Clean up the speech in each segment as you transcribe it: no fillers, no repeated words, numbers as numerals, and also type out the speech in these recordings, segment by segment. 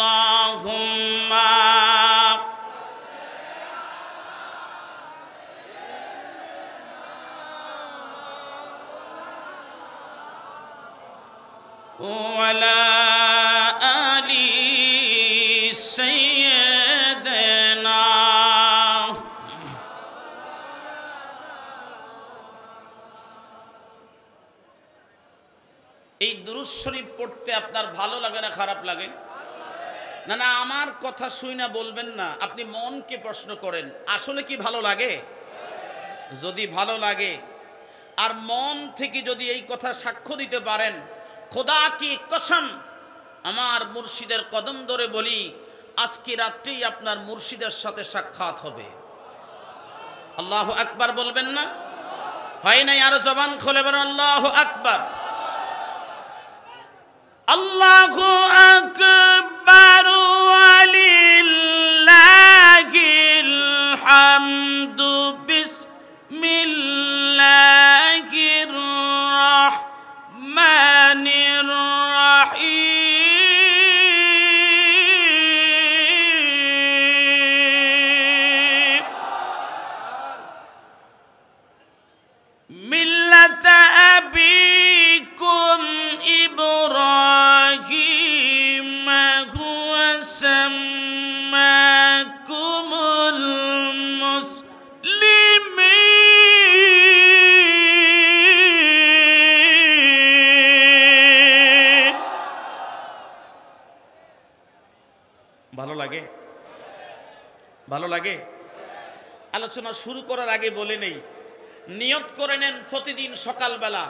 আল্লাহুম্মা ওয়ালা আলি সাইয়্যিদিনা। এই দুরূদ শরীফ পড়তে আপনার ভালো লাগে না খারাপ লাগে? না না, আমার কথা শুই না বলবেন না, আপনি মনকে প্রশ্ন করেন আসলে কি ভালো লাগে? যদি ভালো লাগে আর মন থেকে যদি এই কথা সাক্ষ্য দিতে পারেন, খোদা কি কসম, আমার মুর্শিদের কদম ধরে বলি আজকে রাত্রেই আপনার মুর্শিদের সাথে সাক্ষাৎ হবে। আল্লাহু আকবার বলবেন না? হয় নাই? আরো জবান খুলে বলেন আল্লাহু আকবার। আল্লাহু আকবার ওয়ালিল্লাহিল হামদু। বিসমিল্লাহির রাহমানির রাহিম। মিল্লাতা আবিকুম ইব্রাহিম হুয়া সাম্মাকুমুল মুসলিমিন। ভালো লাগে? ভালো লাগে? আলোচনা শুরু করার আগে বলে নেই, নিয়ত করে নেন প্রতিদিন সকালবেলা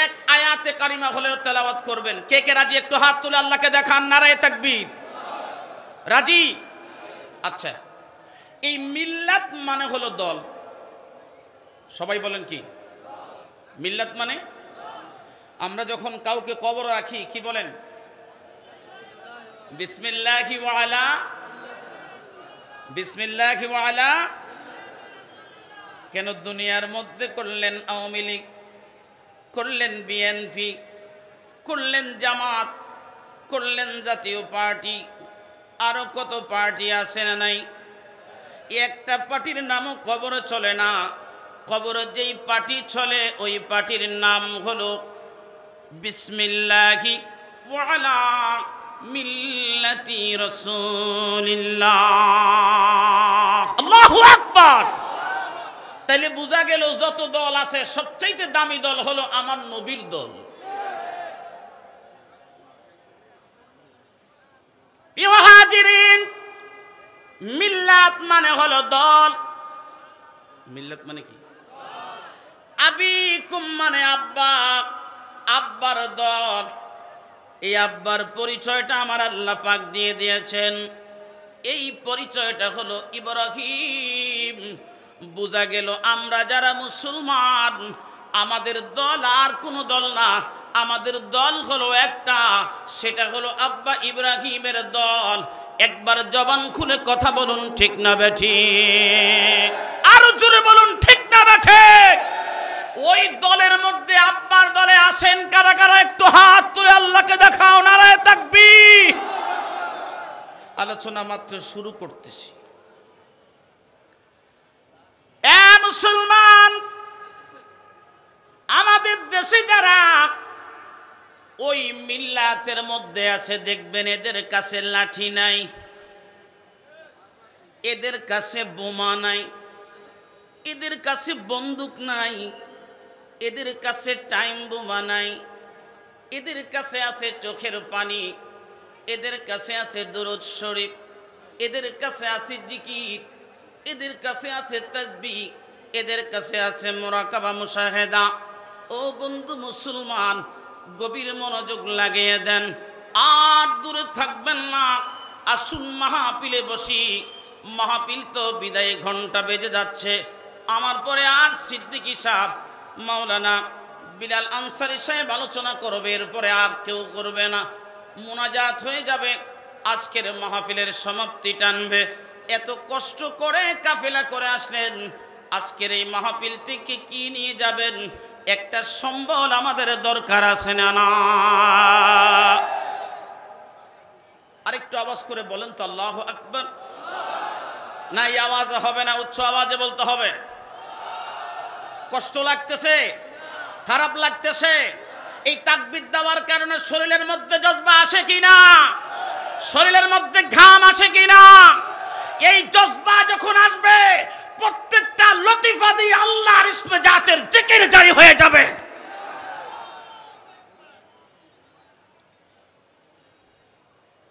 এক আয়াতে কারিমা হলেও তেলাওয়াত করবেন। কে কে রাজি? একটু হাত তুলে আল্লাহকে দেখান। নারায়ে তাকবীর। রাজি? আচ্ছা, এই মিল্লাত মানে হলো দল। সবাই বলেন কি মিল্লাত মানে? আমরা যখন কাউকে কবর রাখি কি বলেন? বিসমিল্লাহি ওয়া আলা, বিসমিল্লাহি ওয়া আলা। কেন দুনিয়ার মধ্যে করলেন আওয়ামী লীগ, করলেন বিএনপি, করলেন জামাত, করলেন জাতীয় পার্টি, আরো কত পার্টি আছে না নাই? একটা পার্টির নামও কবরে চলে না। কবরে যেই পার্টি চলে ওই পার্টির নাম হলো বিসমিল্লাহি ওয়া আলা মিল্লাতি রাসূলিল্লাহ। আল্লাহু আকবার। তাইলে বোঝা গেল যত দল আছে সবচাইতে দামি দল হলো আমার নবীর দল। মুহাজিরিন, মিল্লাত মানে হলো দল। মিল্লাত মানে কি? আবিকুম মানে আব্বা, আব্বার দল। এই আব্বার পরিচয়টা আমার আল্লাহ পাক দিয়ে দিয়েছেন। এই পরিচয়টা হলো ইব্রাহিম। বোঝা গেল আমরা যারা মুসলমান, আমাদের দল আর কোনো দল না, আমাদের দল হলো একটা, সেটা হলো আব্বা ইব্রাহিমের দল। একবার জবান খুলে কথা বলুন ঠিক না বেঠিক? আরো জোরে বলুন ঠিক না বেঠিক? ওই দলের মধ্যে আব্বার দলে আসেন কারা কারা? একটু হাত তুলে আল্লাহকে দেখাও। নারায়ে তাকবীর। আলোচনা মাত্র শুরু করতেছি। এ মুসলমান, আমাদের দেশে যারা ওই মিল্লাতের মধ্যে আছে দেখবেন এদের কাছে লাঠি নাই, এদের কাছে বোমা নাই, এদের কাছে বন্দুক নাই, এদের কাছে টাইম বোমা নাই, এদের কাছে আছে চোখের পানি, এদের কাছে আছে দুরূদ শরীফ, এদের কাছে আছে জিকির, এদের কাছে আছে তাসবিহ, এদের কাছে আছে মুরাকাবা মুশাহেদা। ও বন্ধু মুসলমান, গভীর মনোযোগ লাগিয়ে দেন, আর দূরে থাকবেন না। আসুন মাহফিলে বসি। মাহফিল তো বিদায় ঘন্টা বেজে যাচ্ছে। আমার পরে আর সিদ্দিকী সাহেব, মাওলানা বিলাল আনসারী সাহেব আলোচনা করবে, এরপরে আর কেউ করবে না। মুনাজাত হয়ে যাবে, আজকের মাহফিলের সমাপ্তি টানবে। এত কষ্ট করে কাফেলা করে আসলেন, আজকের এই মাহফিল থেকে কি নিয়ে যাবেন? একটা সম্বল আমাদের দরকার আছে না? না, আরেকটু আওয়াজ করে বলেন তো আল্লাহু আকবার। না এই আওয়াজে হবে না, উচ্চ আওয়াজে বলতে হবে। কষ্ট লাগতেছে, খারাপ লাগতেছে, এই তাকবীর দেওয়ার কারণে শরীরের মধ্যে জজবা আসে কিনা, শরীরের মধ্যে ঘাম আসে কিনা? এই জজবা যখন আসবে প্রত্যেকটা লতিফা দিয়ে আল্লাহর ইসমে জাতের জিকির জারি হয়ে যাবে।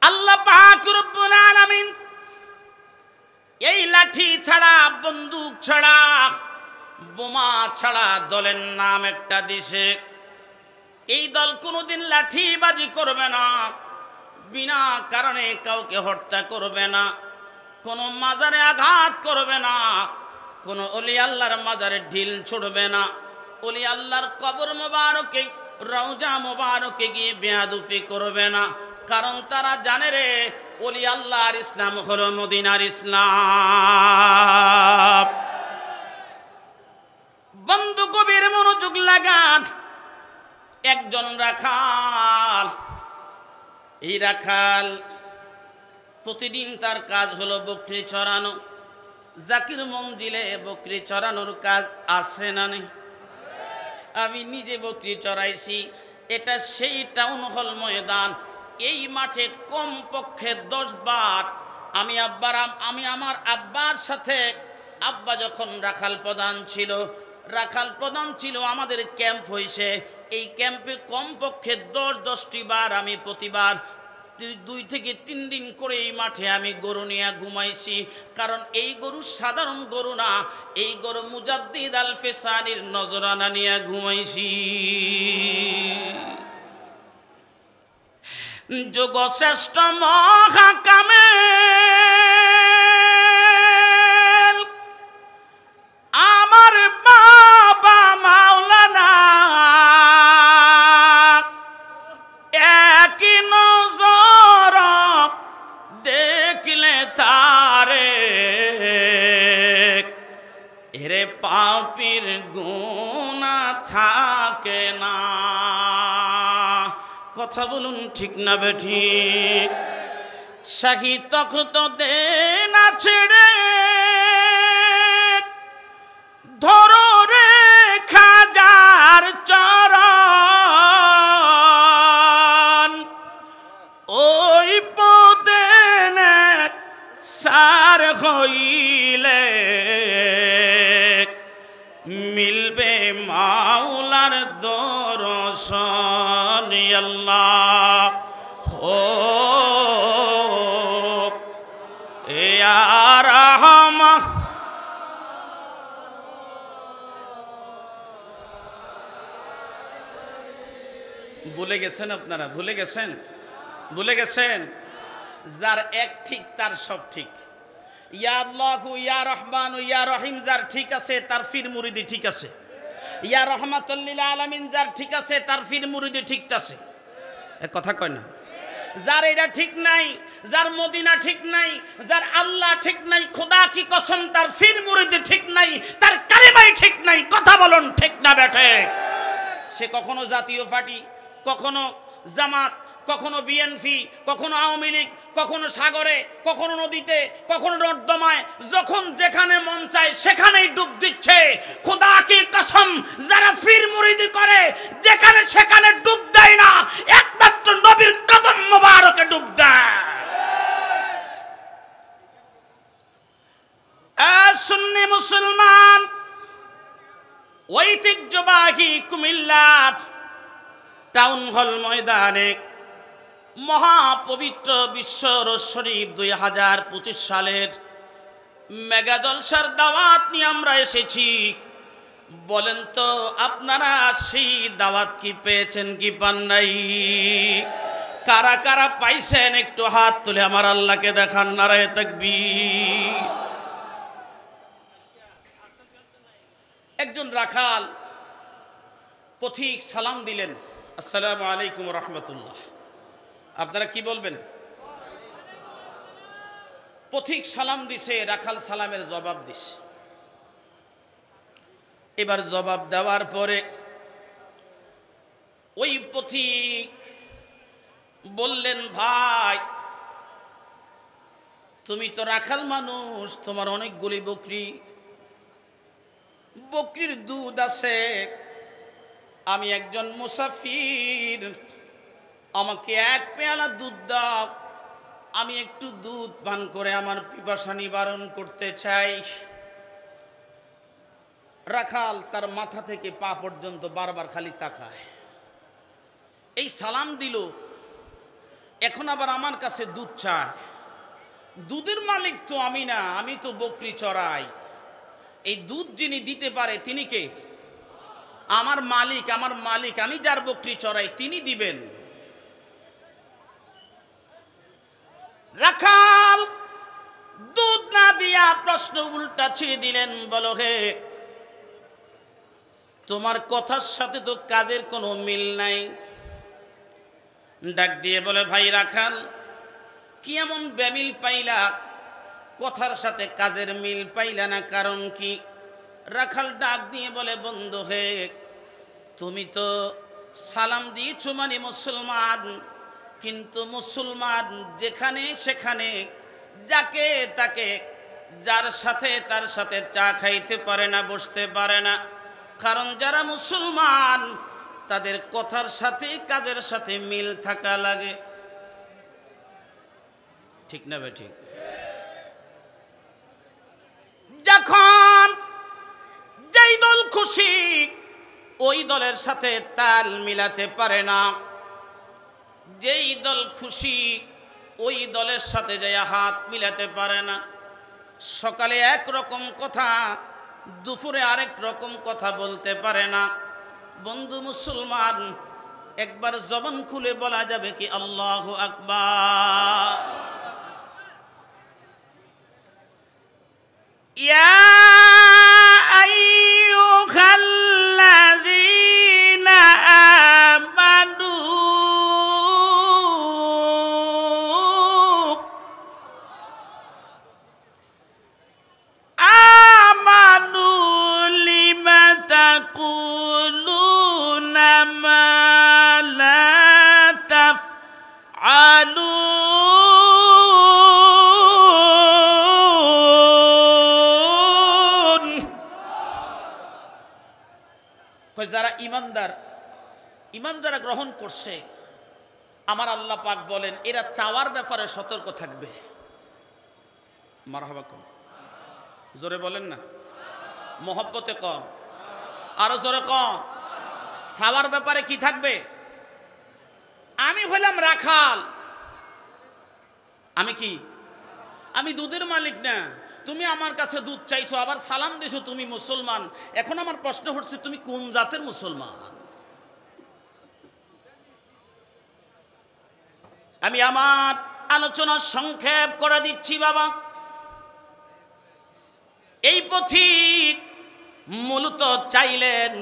আল্লাহ পাক রব্বুল আলামিন এই লাঠি ছাড়া, বন্দুক ছাড়া, বোমা ছাড়া দলের নাম একটা দিছে। এই দল কোনোদিন লাঠিবাজি করবে না, বিনা কারণে কাউকে হত্যা করবে না, কোনো মাজারে আঘাত করবে না, কোনো ওলি আল্লাহর মাজারে ঢিল ছুড়বে না, ওলি আল্লাহর কবর মোবারকে, রওজা মোবারকে গিয়ে বেয়াদুফি করবে না। কারণ তারা জানে রে ওলি আল্লাহর ইসলাম হলো মদিনার ইসলাম। বন্ধু গভীর মনোযোগ লাগান। একজন রাখাল, এই রাখাল প্রতিদিন তার কাজ হলো বকরি চড়ানো। জাকির মঞ্জিলে বকরি চড়ানোর কাজ আছে না নেই? আমি নিজে বকরি চড়াইছি। এটা সেই টাউন হল ময়দান। এই মাঠে কমপক্ষে 10 বার আমি আমার আব্বার সাথে, আব্বা যখন রাখাল প্রধান ছিল আমাদের ক্যাম্প হয়েছে। এই ক্যাম্পে কমপক্ষে 10-10টি বার আমি প্রতিবার 2 থেকে 3 দিন করে এই মাঠে আমি গরু নিয়ে ঘুমাইছি। কারণ এই গরু সাধারণ গরু না, এই গরু মুজাদ্দিদ আল ফেসানির নজরানা নিয়ে ঘুমাইছি। যোগ শ্রেষ্ঠ মহাকামেল আমার বাবা মাওলানা, এক নজর দেখলে তারে, এরে পাপীর গুনাহ থাকে না। কথা বলুন ঠিক না বেঠিক? শাহী তখত দেন ছেড়ে ধরো রে খাজার চরণ, ওই পদে সার হইলে মিলবে মাওলার দর্শন। আল্লাহ ও ইয়া রাহমান, ভুলে গেছেন আপনারা? ভুলে গেছেন? যার এক ঠিক তার সব ঠিক। ইয়া আল্লাহু ইয়া রহমান ইয়া রহিম যার ঠিক আছে তার ফির মুরিদি ঠিক আছে। ইয়া রহমাতুল লিল আলামিন যার ঠিক আছে তার ফির মুরিদি ঠিক আছে। এক কথা কয় না? যার এটা ঠিক নাই, যার মদিনা ঠিক নাই, যার আল্লাহ ঠিক নাই, খোদা কি কসম তার ফির মুরিদি ঠিক নাই, তার কালিমাই ঠিক নাই। কথা বলুন ঠিক না বেঠে? সে কখনো জাতীয় পার্টি, কখনো জামাত, কখনো বিএনপি, কখনো আওয়ামী লীগ, কখনো সাগরে, কখনো নদীতে, কখনো নর্দমায়, যখন যেখানে মন চায় সেখানেই ডুব দিচ্ছে। খোদা কি কসম যারা ফির মুরিদি করে যেখানে সেখানে ডুব দেয় না, একমাত্র নবীর কদম মোবারকে ডুব দেয়। সুন্নি মুসলমান ঐতিহ্যবাহী কুমিল্লা টাউন হল ময়দানে মহাপবিত্র বিশ্ব রোজ শরীফ 2025 সালের মেগা জলসার দাওয়াত নিয়ে আমরা এসেছি। বলেন তো আপনারা সেই দাওয়াত কি পেয়েছেন কি পান নাই? কারা কারা পাইছেন একটু হাত তুলে আমার আল্লাহকে দেখান। নারায়ে তাকবীর। একজন রাখাল পথিক সালাম দিলেন, আসসালামু আলাইকুম রহমতুল্লাহ। আপনারা কি বলবেন? পথিক সালাম দিছে, রাখাল সালামের জবাব দিছে। এবার জবাব দেওয়ার পরে ওই পথিক বললেন, ভাই তুমি তো রাখাল মানুষ, তোমার অনেকগুলি বকরি, বকরির দুধ আছে, আমি একজন মুসাফির, আমাকে এক পেয়ালা দুধ দাও, আমি একটু দুধ পান করে আমার পিপাসা নিবারণ করতে চাই। রাখাল তার মাথা থেকে পা পর্যন্ত বারবার খালি তাকায়, এই সালাম দিল, এখন আবার আমার কাছে দুধ চায়। দুধের মালিক তো আমি না, আমি তো বকরি চড়াই। এই দুধ যিনি দিতে পারে তিনি কে? আমার মালিক, আমার মালিক, আমি যার বকরি চড়াই তিনি দিবেন। রাখাল দুধ না দিয়া প্রশ্ন উল্টা ছিঁড়ে দিলেন, বলো হে, তোমার কথার সাথে তো কাজের কোনো মিল নাই। ডাক দিয়ে বলে, ভাই রাখাল, কি এমন বেমিল পাইলা, কথার সাথে কাজের মিল পাইলা না, কারণ কি? রাখাল ডাক দিয়ে বলে, বন্ধু হে, তুমি তো সালাম দিয়েছো মানে মুসলমান, কিন্তু মুসলমান যেখানে সেখানে যাকে তাকে যার সাথে তার সাথে চা খাইতে পারে না, বসতে পারে না। কারণ যারা মুসলমান তাদের কথার সাথে কাজের সাথে মিল থাকা লাগে, ঠিক না বে ঠিক? যখন যেই দল খুশি ওই দলের সাথে তাল মিলাতে পারে না, যেই দল খুশি ওই দলের সাথে যায় হাত মিলাতে পারে না। সকালে এক রকম কথা, দুপুরে আরেক রকম কথা বলতে পারে না। বন্ধু মুসলমান, একবার জবান খুলে বলা যাবে কি আল্লাহু আকবার? ইয়া আইয়ুহাল্লাযীনা আমানু আমানু লিমা তাকুলুনা মা লা তাফআলুন। যারা ইমানদার, ইমান যারা গ্রহণ করছে, আমার আল্লাহ পাক বলেন এরা চাওয়ার ব্যাপারে সতর্ক থাকবে। মারহাবা কম, জোরে বলেন না, মহব্বতে কম, আরো জোরে কম। চাওয়ার ব্যাপারে কি থাকবে? আমি হইলাম রাখাল, আমি কি? আমি দুধের মালিক না। তুমি আমার কাছে দুধ চাইছো, আবার সালাম দিছো, তুমি মুসলমান। এখন আমার প্রশ্ন হচ্ছে তুমি কোন জাতের মুসলমান? আমি আমার আলোচনা সংক্ষেপ করে দিচ্ছি বাবা। এই পথিক মূলত চাইলেন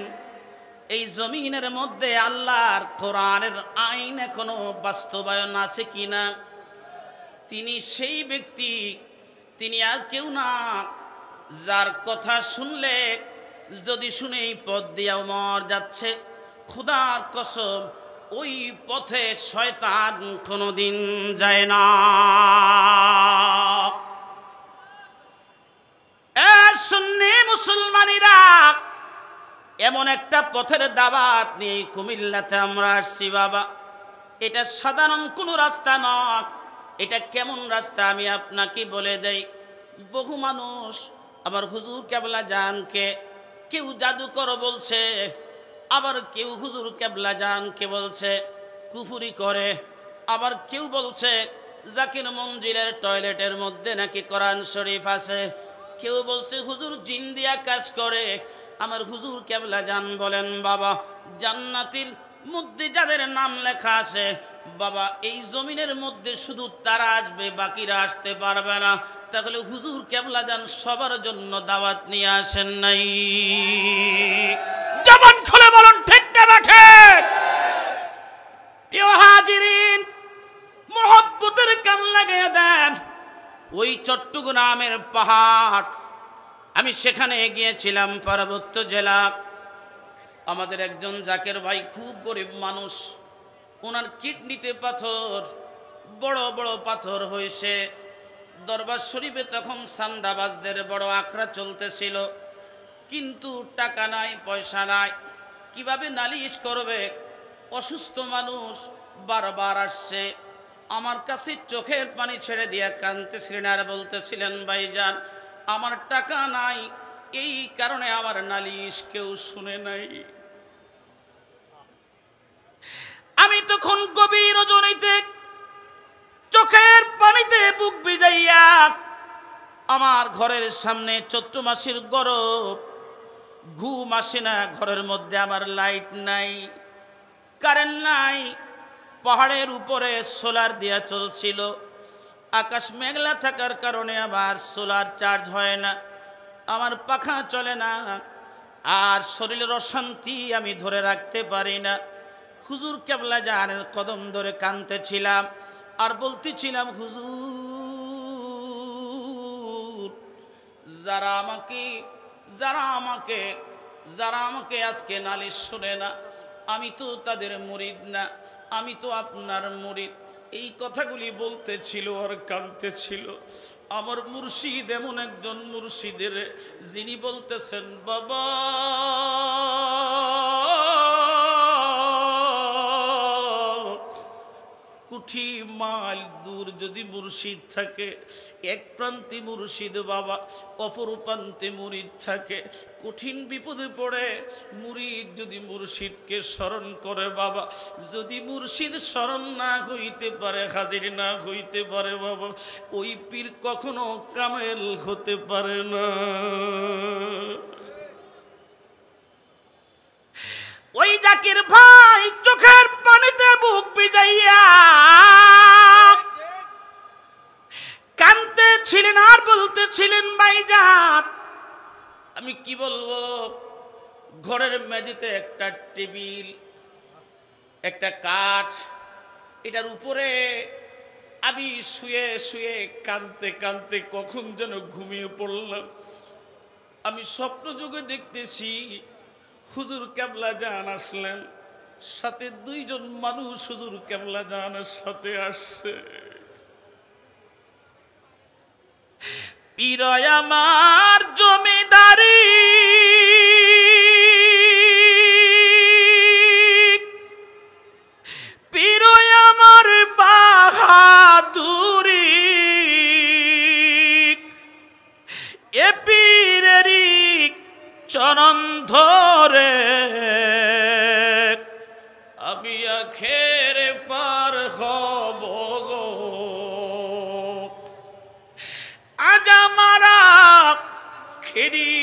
এই জমিনের মধ্যে আল্লাহর কোরআনের আইন এখনো বাস্তবায়ন আছে কিনা। তিনি সেই ব্যক্তি, তিনি আর কেউ না, যার কথা শুনলে যদি শুনেই পথ দিয়া মর যাচ্ছে, খোদার কসম ওই পথে শয়তান কোনোদিন যায় না। সুন্নি মুসলমানিরা, এমন একটা পথের দাওয়াত নিয়ে কুমিল্লাতে আমরা আসছি বাবা। এটা সাধারণ কোনো রাস্তা নয়। এটা কেমন রাস্তা আমি আপনাকে বলে দেই। বহু মানুষ আবার হুজুর কেবলা জানকে কেউ জাদুকর বলছে, আবার কেউ হুজুর কেবলা জানকে বলছে কুফুরি করে, আবার কেউ বলছে জাকির মঞ্জিলের টয়লেটের মধ্যে নাকি কোরআন শরীফ আছে, কেউ বলছে হুজুর জিন দিয়া কাজ করে। আমার হুজুর কেবলা জান বলেন বাবা, জান্নাতের মধ্যে যাদের নাম লেখা আছে বাবা, এই জমিনের মধ্যে শুধু তারা আসবে, বাকিরা আসতে পারবে না। তাহলে হুজুর কেবলা জান সবার জন্য দাওয়াত নিয়ে আসেন নাই? জবান খুলে বলুন ঠিক না ঠিক? প্রিয় হাজিরিন, মুহাব্বতের কান লাগিয়ে দেন। ওই চট্টগ্রামের পাহাড়, আমি সেখানে গিয়েছিলাম, পার্বত্য জেলা। আমাদের একজন জাকের ভাই, খুব গরিব মানুষ, ওনার কিডনিতে পাথর, বড় বড় পাথর হয়েছে। দরবার শরীফে তখন সান্দাবাজদের বড় আখড়া চলতেছিল, কিন্তু টাকা নাই, পয়সা নাই, কিভাবে নালিশ করবে? অসুস্থ মানুষ বারবার আসছে আমার কাছে, চোখের পানি ছেড়ে দিয়ে কাঁদতেছিলেন আর বলতেছিলেন, ভাইজান আমার টাকা নাই, এই কারণে আমার নালিশ কেউ শুনে নাই। আমি তখন গভীর রজনীতে চোখের পানিতে বুক ভিজাইয়া, আমার ঘরের সামনে চৈত্র মাসের গরম, ঘুম আসে না, ঘরের মধ্যে আমার লাইট নাই, কারেন্ট নাই, পাহাড়ের উপরে সোলার দেয়া চলছিল, আকাশ মেঘলা থাকার কারণে আমার সোলার চার্জ হয় না, আমার পাখা চলে না, আর শরীরের অশান্তি আমি ধরে রাখতে পারি না। হুজুর কেবলা জানের কদম ধরে কাঁদতেছিলাম আর বলতেছিলাম, হুজুর যারা আমাকে আজকে নালিশ শোনে না, আমি তো তাদের মুরিদ না, আমি তো আপনার মুরিদ। এই কথাগুলি বলতেছিল আর কাঁদতেছিল। আমার মুর্শিদ এমন একজন মুর্শিদের, যিনি বলতেছেন, বাবা কোটি মাইল দূর যদি মুর্শিদ থাকে, এক প্রান্তে মুর্শিদ বাবা, অপর প্রান্তে মুরিদ থাকে, কঠিন বিপদে পড়ে মুরিদ যদি মুর্শিদকে স্মরণ করে বাবা, যদি মুর্শিদ স্মরণ না হইতে পারে, হাজির না হইতে পারে বাবা, ওই পীর কখনো কামেল হতে পারে না। ওই জাকির ভাই চোখের পানিতে বুক ভিজাইয়া কাঁদতেছিলেন আর বলতেছিলেন, ভাইজান আমি কি বলবো, ঘরের মেঝেতে একটা টেবিল, একটা কাঠ, এটার উপরে আমি শুয়ে শুয়ে কাঁদতে কাঁদতে কখন যেন ঘুমিয়ে পড়লাম। আমি স্বপ্ন যুগে দেখতেছি হুজুর কেবলা জান আসলেন, সাথে দুইজন মানুষ হুজুর কেবলা জানের সাথে আসছে। পীর আমার জমিদারি, পীর আমার বাহাদুরি, এ পীরেরই চরণ ধরে আমি আখের পার হব গো। আজ আমার খেরি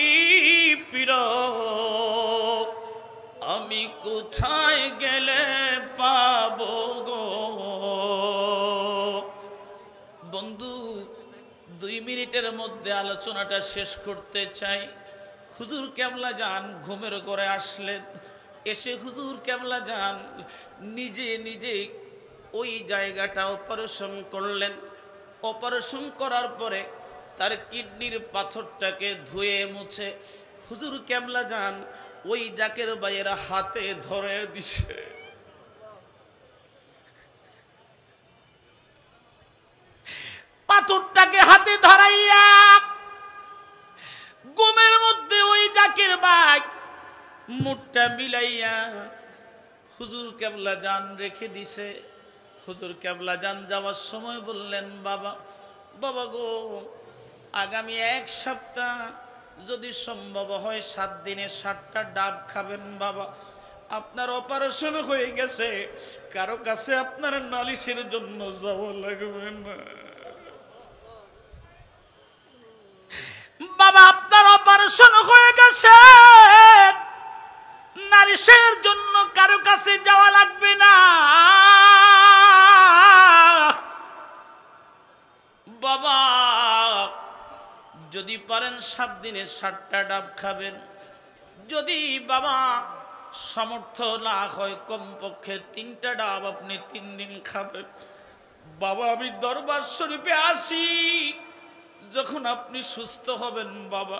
পীর, আমি কোথায় গেলে পাব গো। বন্ধু 2 মিনিটের মধ্যে আলোচনাটা শেষ করতে চাই। হুজুর কেবলা জান ঘুমের ঘরে আসলেন, এসে হুজুর কেবলা জান নিজে নিজে ওই জায়গাটা অপারেশন করলেন। অপারেশন করার পরে তার কিডনির পাথরটাকে ধুয়ে মুছে হুজুর কেবলা জান ওই জাকের ভাইয়ের হাতে ধরে দিছে। পাথরটাকে হাতে ধরাইয়া ঘুমের মধ্যে ওই জাকির ভাই মুখটা মিলাইয়া হুজুর কেবলা জান রেখে দিছে। হুজুর কেবলা জান যাওয়ার সময় বললেন, বাবা বাবা গো, আগামী 1 সপ্তাহ যদি সম্ভব হয় 7 দিনে 7টা ডাব খাবেন বাবা। আপনার অপারেশন হয়ে গেছে, কারো কাছে আপনার নালিশের জন্য যাওয়া লাগবে না বাবা। আপনার অপারেশন হয়ে গেছে, নালিশের জন্য কারো কাছে যাওয়া লাগবে না বাবা। যদি পারেন 7 দিনে 7টা ডাব খাবেন। যদি বাবা সামর্থ্য না হয় কমপক্ষে 3টা ডাব আপনি 3 দিন খাবেন বাবা। আমি দরবার শরীফে আসি, যখন আপনি সুস্থ হবেন বাবা,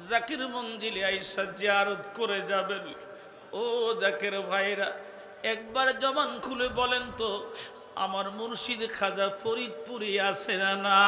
জাকির মঞ্জিলে আইসা জিয়ারত করে যাবেন। ও জাকির ভাইরা, একবার জবান খুলে বলেন তো, আমার মুর্শিদ খাজা ফরিদপুরি আছে না না?